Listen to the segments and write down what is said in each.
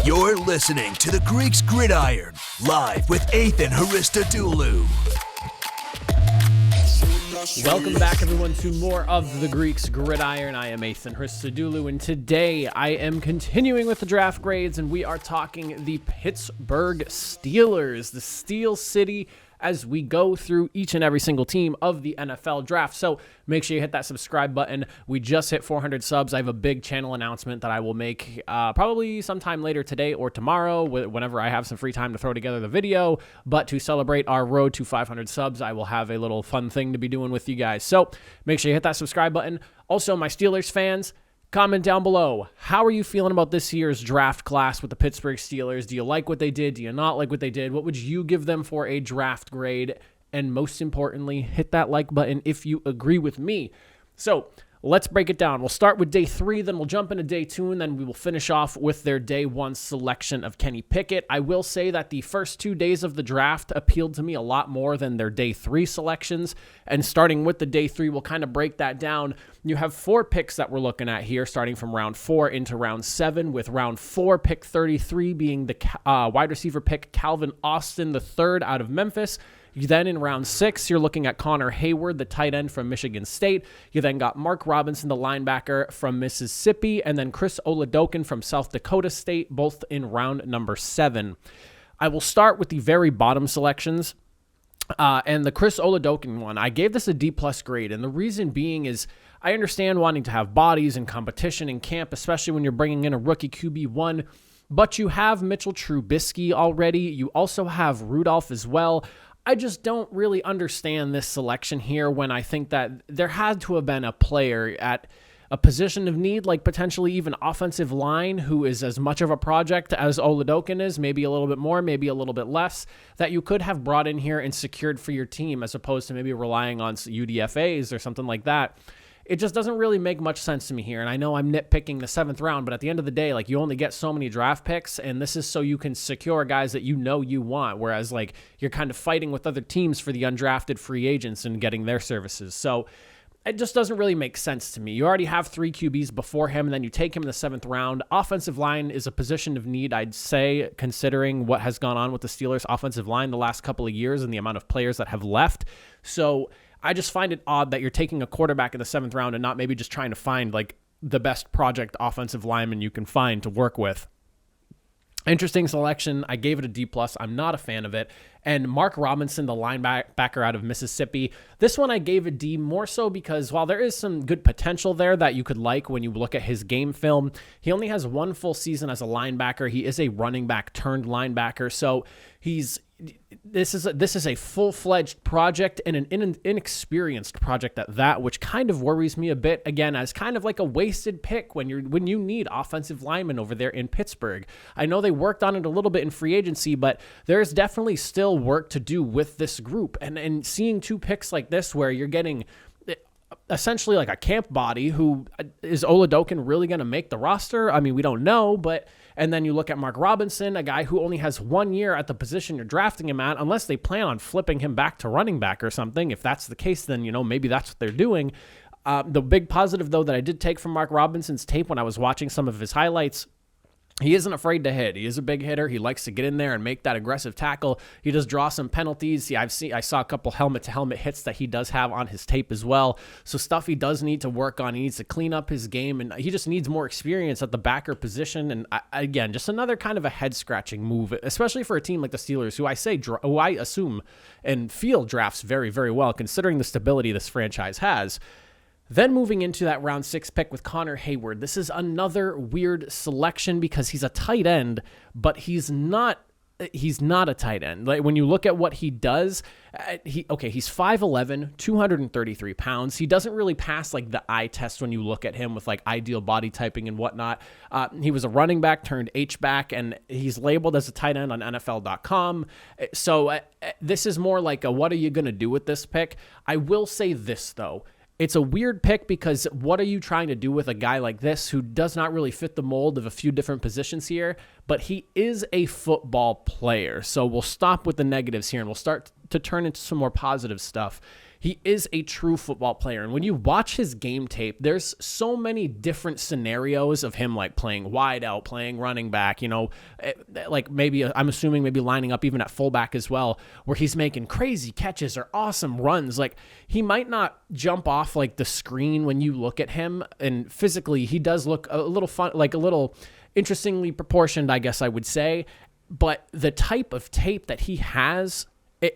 You're listening to the Greeks Gridiron, live with Ethan Haristodoulou. Welcome back, everyone, to more of the Greeks Gridiron. I am Ethan Haristodoulou, and today I am continuing with the draft grades, and we are talking the Pittsburgh Steelers, the Steel City, as we go through each and every single team of the NFL draft. So make sure you hit that subscribe button. We just hit 400 subs. I have a big channel announcement that I will make probably sometime later today or tomorrow, whenever I have some free time to throw together the video. But to celebrate our road to 500 subs, I will have a little fun thing to be doing with you guys. So make sure you hit that subscribe button. Also, my Steelers fans, comment down below. How are you feeling about this year's draft class with the Pittsburgh Steelers? Do you like what they did? Do you not like what they did? What would you give them for a draft grade? And most importantly, hit that like button if you agree with me. So let's break it down. We'll start with day 3, then we'll jump into day 2, and then we will finish off with their day 1 selection of Kenny Pickett. I will say that the first 2 days of the draft appealed to me a lot more than their day 3 selections. And starting with the day 3, we'll kind of break that down. You have 4 picks that we're looking at here, starting from round 4 into round 7, with round 4, pick 33 being the wide receiver pick, Calvin Austin III out of Memphis. Then in round 6, you're looking at Connor Hayward, the tight end from Michigan State. You then got Mark Robinson, the linebacker from Mississippi, and then Chris Oledakian from South Dakota State, both in round number 7. I will start with the very bottom selections. And the Chris Oledakian one, I gave this a D+ grade, and the reason being is I understand wanting to have bodies and competition in camp, especially when you're bringing in a rookie QB1, but you have Mitchell Trubisky already. You also have Rudolph as well. I just don't really understand this selection here when I think that there had to have been a player at a position of need, like potentially even offensive line, who is as much of a project as Oledakian is, maybe a little bit more, maybe a little bit less, that you could have brought in here and secured for your team as opposed to maybe relying on UDFAs or something like that. It just doesn't really make much sense to me here. And I know I'm nitpicking the 7th round, but at the end of the day, like, you only get so many draft picks, and this is so you can secure guys that you know you want, whereas like you're kind of fighting with other teams for the undrafted free agents and getting their services. So it just doesn't really make sense to me. You already have 3 QBs before him, and then you take him in the 7th round. Offensive line is a position of need, I'd say, considering what has gone on with the Steelers' offensive line the last couple of years and the amount of players that have left. So I just find it odd that you're taking a quarterback in the 7th round and not maybe just trying to find like the best project offensive lineman you can find to work with. Interesting selection. I gave it a D+. I'm not a fan of it. And Mark Robinson, the linebacker out of Mississippi, this one I gave a D, more so because while there is some good potential there that you could like when you look at his game film, he only has 1 full season as a linebacker. He is a running back turned linebacker, so this is a full-fledged project and an inexperienced project at that, which kind of worries me a bit, again, as kind of like a wasted pick when you need offensive linemen over there in Pittsburgh. I know they worked on it a little bit in free agency, but there's definitely still work to do with this group. And seeing 2 picks like this where you're getting essentially like a camp body, who is Oledakian really going to make the roster? I mean, we don't know, but and then you look at Mark Robinson, a guy who only has 1 year at the position you're drafting him at, unless they plan on flipping him back to running back or something. If that's the case, then, maybe that's what they're doing. The big positive, though, that I did take from Mark Robinson's tape when I was watching some of his highlights, he isn't afraid to hit. He is a big hitter. He likes to get in there and make that aggressive tackle. He does draw some penalties. I saw a couple helmet-to-helmet hits that he does have on his tape as well. So stuff he does need to work on. He needs to clean up his game, and he just needs more experience at the backer position. And again, just another kind of a head-scratching move, especially for a team like the Steelers, who I assume and feel drafts very, very well, considering the stability this franchise has. Then moving into that round 6 pick with Connor Hayward. This is another weird selection because he's a tight end, but he's not a tight end. Like, when you look at what he does, he's 5'11", 233 pounds. He doesn't really pass like the eye test when you look at him with like ideal body typing and whatnot. He was a running back turned H-back, and he's labeled as a tight end on NFL.com. So this is more like a, what are you going to do with this pick? I will say this, though. It's a weird pick because what are you trying to do with a guy like this who does not really fit the mold of a few different positions here, but he is a football player. So we'll stop with the negatives here and we'll start to turn into some more positive stuff. He is a true football player. And when you watch his game tape, there's so many different scenarios of him like playing wide out, playing running back, like maybe I'm assuming maybe lining up even at fullback as well, where he's making crazy catches or awesome runs. Like he might not jump off like the screen when you look at him, and physically he does look a little fun, like a little interestingly proportioned, I guess I would say. But the type of tape that he has,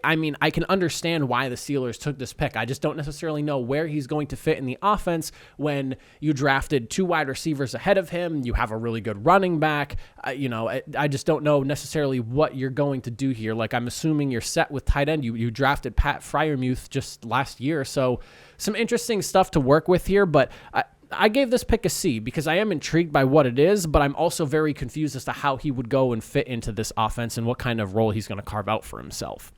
I can understand why the Steelers took this pick. I just don't necessarily know where he's going to fit in the offense when you drafted 2 wide receivers ahead of him. You have a really good running back. I just don't know necessarily what you're going to do here. Like, I'm assuming you're set with tight end. You drafted Pat Freiermuth just last year. So some interesting stuff to work with here, but I gave this pick a C because I am intrigued by what it is, but I'm also very confused as to how he would go and fit into this offense and what kind of role he's going to carve out for himself.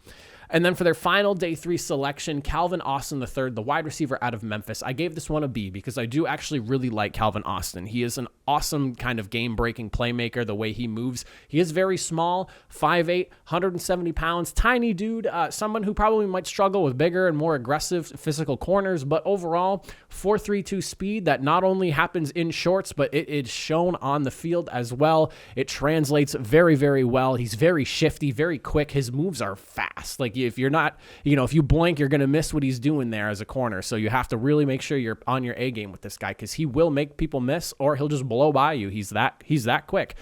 And then for their final day 3 selection, Calvin Austin III, the wide receiver out of Memphis. I gave this one a B because I do actually really like Calvin Austin. He is an awesome kind of game-breaking playmaker, the way he moves. He is very small, 5'8", 170 pounds, tiny dude, someone who probably might struggle with bigger and more aggressive physical corners, but overall, 4.32 speed that not only happens in shorts, but it is shown on the field as well. It translates very, very well. He's very shifty, very quick. His moves are fast. Like, if you're not, if you blink, you're going to miss what he's doing there as a corner. So you have to really make sure you're on your A game with this guy, because he will make people miss or he'll just blow by you. He's that quick.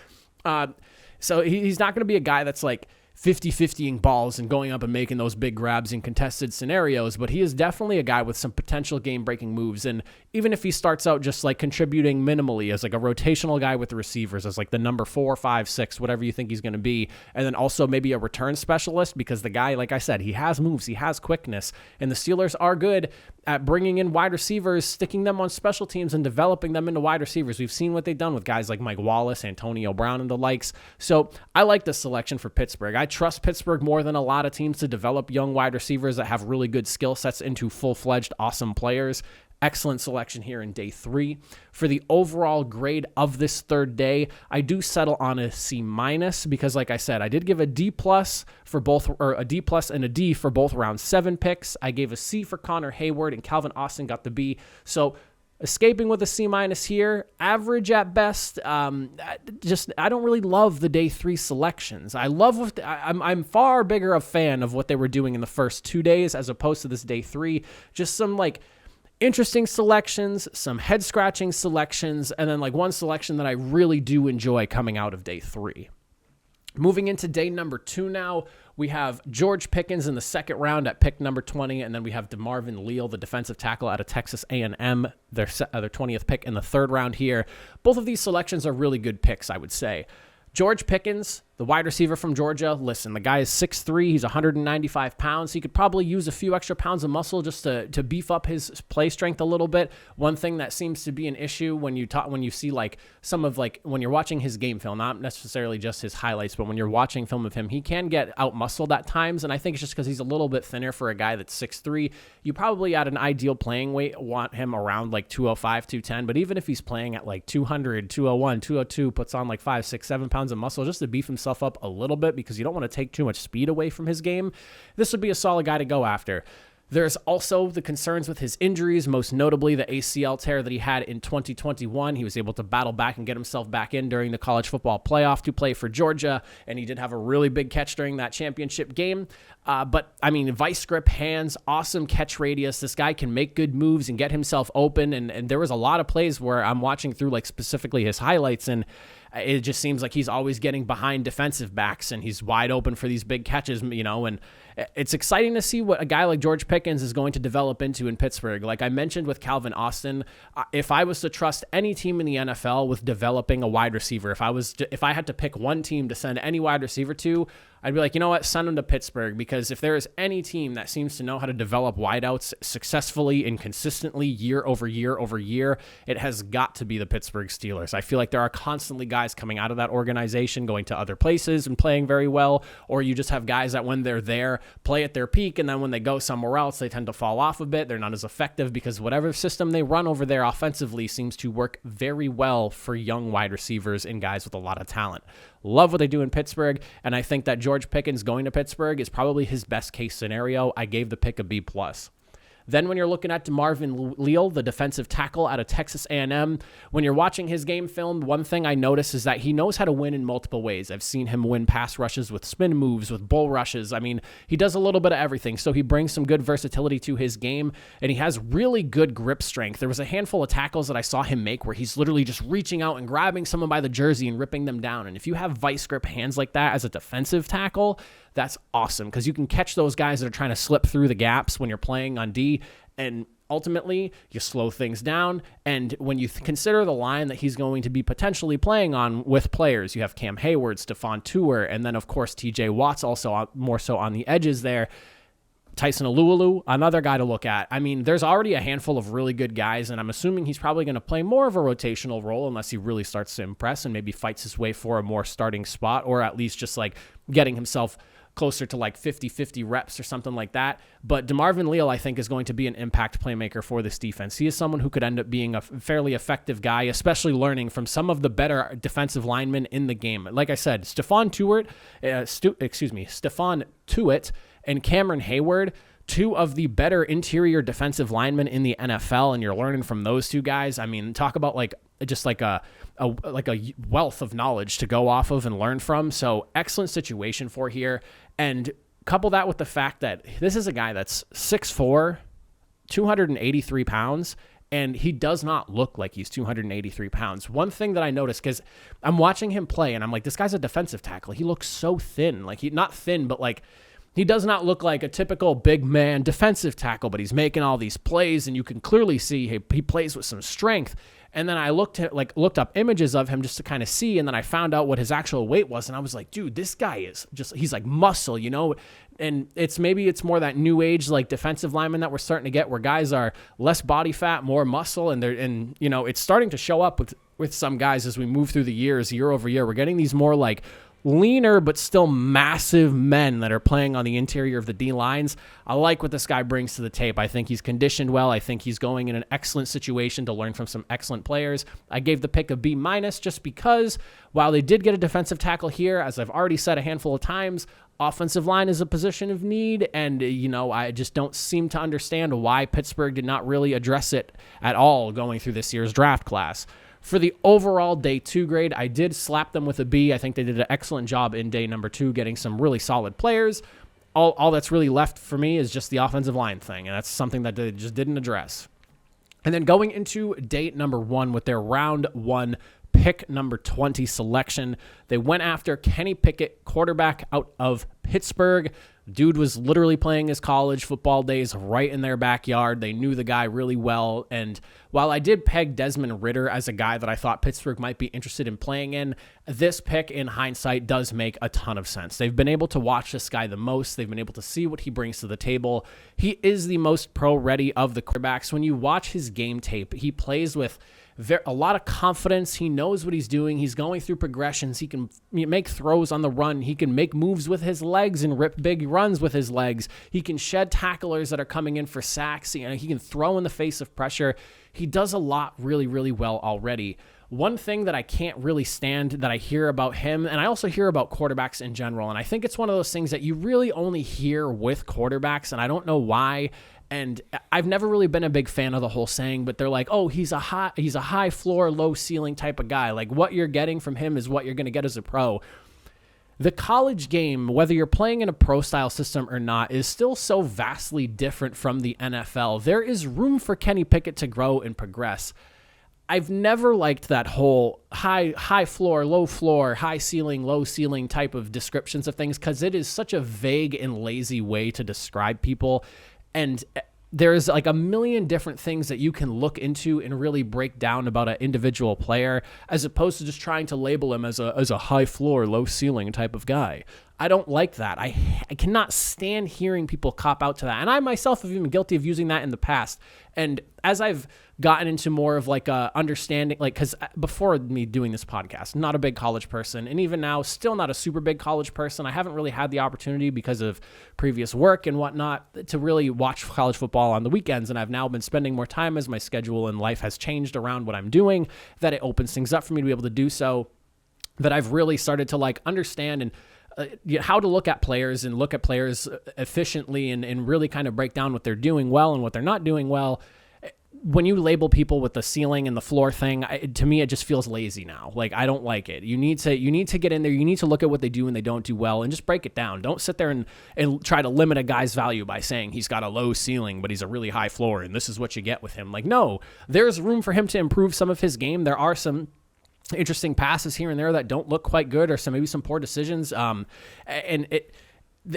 So he's not going to be a guy that's like 50-50ing balls and going up and making those big grabs in contested scenarios, but he is definitely a guy with some potential game-breaking moves. And even if he starts out just like contributing minimally as like a rotational guy with the receivers, as like the number 4, 5, 6, whatever you think he's going to be, and then also maybe a return specialist, because the guy, like I said, he has moves, he has quickness, and the Steelers are good at bringing in wide receivers, sticking them on special teams, and developing them into wide receivers. We've seen what they've done with guys like Mike Wallace, Antonio Brown, and the likes. So I like this selection for Pittsburgh. I trust Pittsburgh more than a lot of teams to develop young wide receivers that have really good skill sets into full-fledged awesome players. Excellent selection here in day 3. For the overall grade of this third day, I do settle on a C- because, like I said, I did give a D+ for both, or a D+ and a D for both round 7 picks. I gave a C for Connor Hayward, and Calvin Austin got the B. So escaping with a C- here, average at best. I don't really love the day 3 selections. I'm far bigger a fan of what they were doing in the first 2 days as opposed to this day 3. Just some like interesting selections, some head-scratching selections, and then like one selection that I really do enjoy coming out of day 3. Moving into day number 2 now, we have George Pickens in the second round at pick number 20, and then we have Demarvin Lille, the defensive tackle out of Texas A&M, their 20th pick in the third round here. Both of these selections are really good picks, I would say. George Pickens, the wide receiver from Georgia, listen, the guy is 6'3", he's 195 pounds. He could probably use a few extra pounds of muscle just to beef up his play strength a little bit. One thing that seems to be an issue when you see like some of like when you're watching his game film, not necessarily just his highlights, but when you're watching film of him, he can get out muscled at times, and I think it's just because he's a little bit thinner for a guy that's 6'3". You probably at an ideal playing weight want him around like 205, 210, but even if he's playing at like 200, 201, 202, puts on like 5, 6, 7 pounds of muscle just to beef himself up a little bit because you don't want to take too much speed away from his game, this would be a solid guy to go after. There's also the concerns with his injuries, most notably the ACL tear that he had in 2021. He was able to battle back and get himself back in during the college football playoff to play for Georgia, and he did have a really big catch during that championship game. But, I mean, vice grip hands, awesome catch radius. This guy can make good moves and get himself open, and there was a lot of plays where I'm watching through, like, specifically his highlights, and it just seems like he's always getting behind defensive backs, and he's wide open for these big catches, and it's exciting to see what a guy like George Pickens is going to develop into in Pittsburgh. Like I mentioned with Calvin Austin, if I was to trust any team in the NFL with developing a wide receiver, if I had to pick one team to send any wide receiver to, I'd be like, you know what, send him to Pittsburgh, because if there is any team that seems to know how to develop wideouts successfully and consistently year over year over year, it has got to be the Pittsburgh Steelers. I feel like there are constantly guys coming out of that organization, going to other places and playing very well, or you just have guys that when they're there, play at their peak, and then when they go somewhere else, they tend to fall off a bit. They're not as effective because whatever system they run over there offensively seems to work very well for young wide receivers and guys with a lot of talent. Love what they do in Pittsburgh, and I think that George Pickens going to Pittsburgh is probably his best case scenario. I gave the pick a B+. Then when you're looking at Demarvin Lille, the defensive tackle out of Texas A&M, when you're watching his game film, one thing I notice is that he knows how to win in multiple ways. I've seen him win pass rushes with spin moves, with bull rushes. I mean, he does a little bit of everything, so he brings some good versatility to his game, and he has really good grip strength. There was a handful of tackles that I saw him make where he's literally just reaching out and grabbing someone by the jersey and ripping them down, and if you have vice grip hands like that as a defensive tackle, that's awesome because you can catch those guys that are trying to slip through the gaps when you're playing on D, and ultimately you slow things down. And when you consider the line that he's going to be potentially playing on with players, you have Cam Hayward, Stephon Tuitt, and then of course TJ Watt's also more so on the edges there. Tyson Alualu, another guy to look at. I mean, there's already a handful of really good guys, and I'm assuming he's probably going to play more of a rotational role unless he really starts to impress and maybe fights his way for a more starting spot, or at least just like getting himself closer to like 50-50 reps or something like that. But Demarvin Lille, I think, is going to be an impact playmaker for this defense. He is someone who could end up being a fairly effective guy, especially learning from some of the better defensive linemen in the game. Like I said, Stephon Tuitt and Cameron Hayward, two of the better interior defensive linemen in the NFL, and you're learning from those two guys. I mean, talk about like just like a wealth of knowledge to go off of and learn from. So excellent situation for here. And couple that with the fact that this is a guy that's 6'4", 283 pounds, and he does not look like he's 283 pounds. One thing that I noticed, because I'm watching him play, and I'm like, this guy's a defensive tackle. He looks so thin. Like, not thin, but like, he does not look like a typical big man defensive tackle, but he's making all these plays, and you can clearly see he plays with some strength. And then I looked up images of him just to kind of see, and then I found out what his actual weight was, and I was like, dude, this guy is just, he's like muscle, you know? And it's more that new age like defensive lineman that we're starting to get, where guys are less body fat, more muscle, and you know, it's starting to show up with some guys as we move through the years, year over year. We're getting these more like leaner but still massive men that are playing on the interior of the D lines. I like what this guy brings to the tape. I think he's conditioned well. I think he's going in an excellent situation to learn from some excellent players. I gave the pick a B- just because while they did get a defensive tackle here, as I've already said a handful of times, offensive line is a position of need, and you know, I just don't seem to understand why Pittsburgh did not really address it at all going through this year's draft class. For the overall day 2 grade, I did slap them with a B. I think they did an excellent job in day number 2, getting some really solid players. All that's really left for me is just the offensive line thing, and that's something that they just didn't address. And then going into day number 1 with their round 1 pick number 20 selection, they went after Kenny Pickett, quarterback out of Pittsburgh. Dude was literally playing his college football days right in their backyard. They knew the guy really well. And while I did peg Desmond Ridder as a guy that I thought Pittsburgh might be interested in playing in, this pick in hindsight does make a ton of sense. They've been able to watch this guy the most. They've been able to see what he brings to the table. He is the most pro-ready of the quarterbacks. When you watch his game tape, he plays with a lot of confidence. He knows what he's doing. He's going through progressions. He can make throws on the run. He can make moves with his legs and rip big runs with his legs. He can shed tacklers that are coming in for sacks. You know, he can throw in the face of pressure. He does a lot really, really well already. One thing that I can't really stand that I hear about him, and I also hear about quarterbacks in general, and I think it's one of those things that you really only hear with quarterbacks, and I don't know why. And I've never really been a big fan of the whole saying, but they're like, oh, he's a high floor, low ceiling type of guy. Like, what you're getting from him is what you're going to get as a pro. The college game, whether you're playing in a pro style system or not, is still so vastly different from the NFL. There is room for Kenny Pickett to grow and progress. I've never liked that whole high floor, high ceiling, low ceiling type of descriptions of things, because it is such a vague and lazy way to describe people. And there's like a million different things that you can look into and really break down about an individual player, as opposed to just trying to label him as a high floor, low ceiling type of guy. I don't like that. I cannot stand hearing people cop out to that. And I myself have been guilty of using that in the past. And as I've gotten into more of like a understanding, like, because before me doing this podcast, not a big college person, and even now still not a super big college person. I haven't really had the opportunity because of previous work and whatnot to really watch college football on the weekends, and I've now been spending more time as my schedule and life has changed around what I'm doing, that it opens things up for me to be able to do so, that I've really started to like understand and how to look at players and look at players efficiently and really kind of break down what they're doing well and what they're not doing well. When you label people with the ceiling and the floor thing, to me, it just feels lazy now. Like, I don't like it. You need to get in there. You need to look at what they do and they don't do well and just break it down. Don't sit there and try to limit a guy's value by saying he's got a low ceiling, but he's a really high floor and this is what you get with him. Like, no, there's room for him to improve some of his game. There are some interesting passes here and there that don't look quite good, or maybe some poor decisions.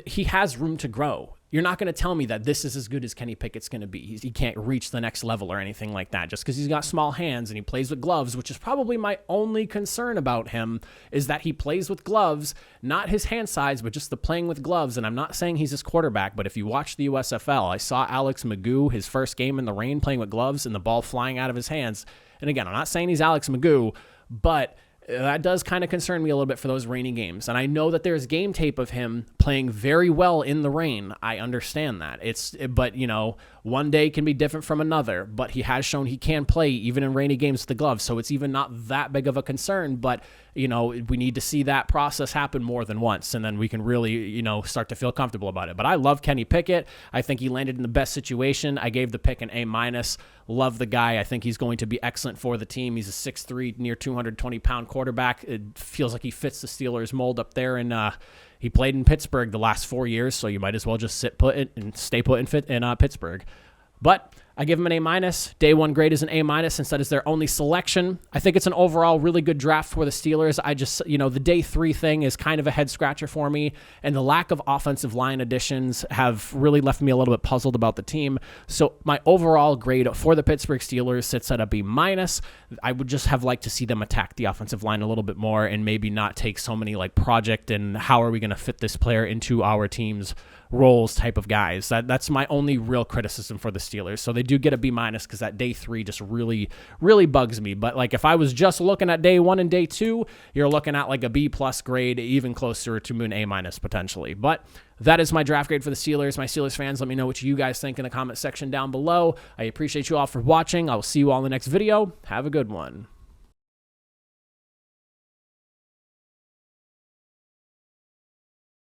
He has room to grow. You're not going to tell me that this is as good as Kenny Pickett's going to be. He can't reach the next level or anything like that just because he's got small hands and he plays with gloves, which is probably my only concern about him, is that he plays with gloves, not his hand size, but just the playing with gloves. And I'm not saying he's his quarterback, but if you watch the USFL, I saw Alex Magoo, his first game in the rain, playing with gloves and the ball flying out of his hands. And again, I'm not saying he's Alex Magoo, but that does kind of concern me a little bit for those rainy games. And I know that there's game tape of him playing very well in the rain. I understand that. But one day can be different from another, but he has shown he can play even in rainy games with the gloves. So it's even not that big of a concern, but we need to see that process happen more than once. And then we can really, start to feel comfortable about it. But I love Kenny Pickett. I think he landed in the best situation. I gave the pick an A-. Love the guy. I think he's going to be excellent for the team. He's a 6'3", near 220-pound quarterback. It feels like he fits the Steelers mold up there, and he played in Pittsburgh the last 4 years, so you might as well just stay put in Pittsburgh. But I give him an A-. Day one grade is an A-, since that is their only selection. I think it's an overall really good draft for the Steelers. I just, the day 3 thing is kind of a head scratcher for me, and the lack of offensive line additions have really left me a little bit puzzled about the team. So my overall grade for the Pittsburgh Steelers sits at a B-. I would just have liked to see them attack the offensive line a little bit more and maybe not take so many like project and how are we going to fit this player into our team's roles type of guys. That's my only real criticism for the Steelers. So they do get a B- because that day 3 just really, really bugs me. But like if I was just looking at day 1 and day 2, you're looking at like a B+ grade, even closer to an A- potentially. But that is my draft grade for the Steelers. My Steelers fans, let me know what you guys think in the comment section down below. I appreciate you all for watching. I will see you all in the next video. Have a good one.